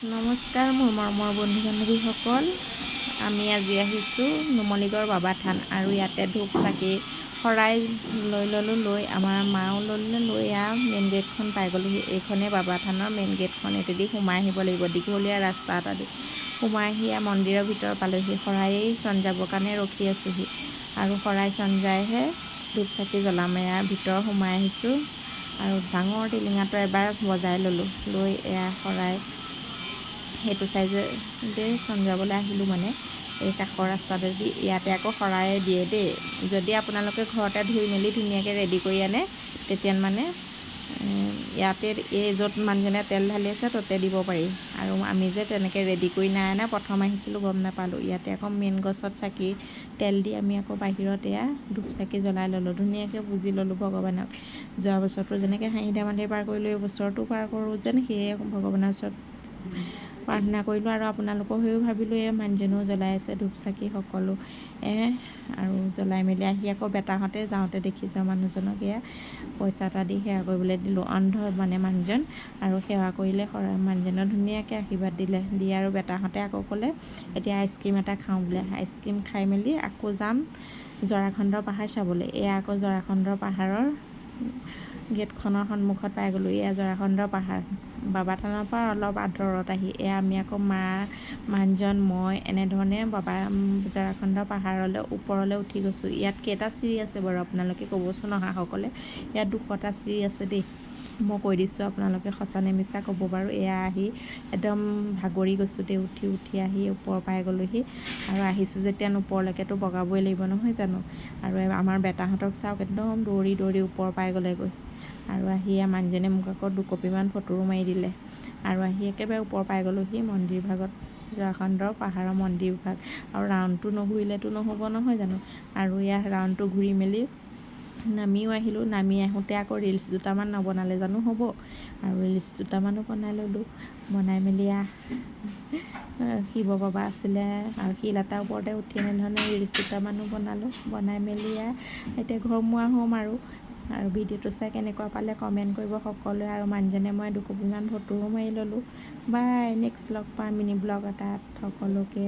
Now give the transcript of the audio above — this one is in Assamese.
নমস্কাৰ মোৰ মৰমৰ বন্ধু বান্ধৱীসকল, আমি আজি আহিছোঁ নুমলীগড় বাবা থান আৰু ইয়াতে ধূপ চাকি শৰাই লৈ ল'লোঁ। লৈ আমাৰ মাও লৈ মেইন গেটখন পাই গ'লোহি। এইখনেই বাবা থানৰ মেইন গেটখন। এতেদি সোমাই আহিব লাগিব, দীঘলীয়া ৰাস্তা এটা দি সোমাই আহি মন্দিৰৰ ভিতৰ পালোহি। শৰাই চঞ্জাবৰ কাৰণে ৰখি আছোঁহি আৰু শৰাই চঞ্জাইহে ধূপ চাকি জ্বলাম। এয়া ভিতৰ সোমাই আহিছোঁ আৰু ডাঙৰ টিলিঙাটো এবাৰ বজাই ল'লোঁ। লৈ এয়া শৰাই সেইটো চাইজে চঞ্জাবলৈ আহিলোঁ, মানে এই কাষৰ ৰাস্তাটোদি। ইয়াতে আকৌ শৰাই দিয়ে দেই। যদি আপোনালোকে ঘৰতে ধুই মেলি ধুনীয়াকৈ ৰেডি কৰি আনে, তেতিয়া মানে ইয়াতে এই য'ত মানুহজনে তেল ঢালি আছে ততে দিব পাৰি। আৰু আমি যে তেনেকৈ ৰেডি কৰি নাই অনা, প্ৰথম আহিছিলোঁ গম নাপালোঁ। ইয়াতে আকৌ মেইন গছত চাকি তেল দি আমি আকৌ বাহিৰত এয়া ধূপ চাকি জ্বলাই ল'লোঁ। ধুনীয়াকৈ পুজি ল'লোঁ ভগৱানক। যোৱা বছৰটো যেনেকৈ হাঁহি ধেমালিৰে পাৰ কৰিলোঁ, এই বছৰটো পাৰ কৰোঁ যেন সেয়ে ভগৱানৰ ওচৰত প্ৰাৰ্থনা কৰিলোঁ। আৰু আপোনালোকৰ হৈও ভাবিলোঁ, এই মানুহজনেও জ্বলাই আছে ধূপ চাকি সকলো আৰু জ্বলাই মেলি আহি আকৌ বেটাহঁতে যাওঁতে দেখিছোঁ মানুহজনক এয়া পইচা এটা দি সেৱা কৰিবলৈ দিলোঁ। অন্ধ মানে মানুহজন, আৰু সেৱা কৰিলে মানুহজনৰ ধুনীয়াকৈ আশীৰ্বাদ দিলে। দি আৰু বেটাহঁতে আকৌ ক'লে এতিয়া আইচক্ৰীম এটা খাওঁ বোলে। আইচক্ৰীম খাই মেলি আকৌ যাম জৰাখণ্ডৰ পাহাৰ চাবলৈ। এয়া আকৌ জৰাখণ্ডৰ পাহাৰৰ গেটখনৰ সন্মুখত পাই গ'লোঁ। এয়া জৰাখণ্ডৰ পাহাৰ। বাবা থানৰ পৰা অলপ আঁতৰত আহি এয়া আমি আকৌ মানুহজন মই এনেধৰণে জৰাখণ্ডৰ পাহাৰলৈ ওপৰলৈ উঠি গৈছোঁ। ইয়াত কেইটা চিৰি আছে বাৰু আপোনালোকে ক'বচোন অহাসকলে। ইয়াত 200টা চিৰি আছে দেই। মই কৈ দিছোঁ, আপোনালোকে সঁচা নে মিছা ক'ব বাৰু। এয়া আহি একদম ভাগৰি গৈছোঁ দেই। উঠি আহি ওপৰ পাই গ'লোহি। আৰু আহিছোঁ যেতিয়া ওপৰলৈকেতো বগাবই লাগিব নহয় জানো। আৰু আমাৰ বেটাহঁতক চাওক, একদম দৌৰি ওপৰ পাই গ'লেগৈ। আৰু আহি মানুহজনে মোক আকৌ 2 কপিমান ফটোও মাৰি দিলে। আৰু আহি একেবাৰে ওপৰ পাই গ'লোহি মন্দিৰ ভাগত, জৰাখণ্ডৰ পাহাৰৰ মন্দিৰ ভাগ। আৰু ৰাউণ্ডটো নঘূৰিলেতো নহ'ব নহয় জানো। আৰু ইয়াৰ ৰাউণ্ডটো ঘূৰি মেলি নামিও আহিলোঁ। নামি আহোঁতে আকৌ ৰিলচ দুটামান নবনালে জানো হ'ব। আৰু ৰিলচ দুটামানো বনাই ল'লোঁ। বনাই মেলি শিৱ বাবা আছিলে আৰু শিল এটাৰ ওপৰতে উঠি এনেধৰণে ৰিলচ দুটামানো বনালোঁ। বনাই মেলি এতিয়া ঘৰমুৱা হ'ম আৰু ভিডিঅ'টো চাই কেনেকুৱা পালে কমেণ্ট কৰিব সকলোৱে। আৰু মানুহজনে মই 2 কপিমান ফটোও মাৰি ল'লোঁ। বাই, নেক্সট লগ পাম মিনি ব্লগ এটাত। সকলোকে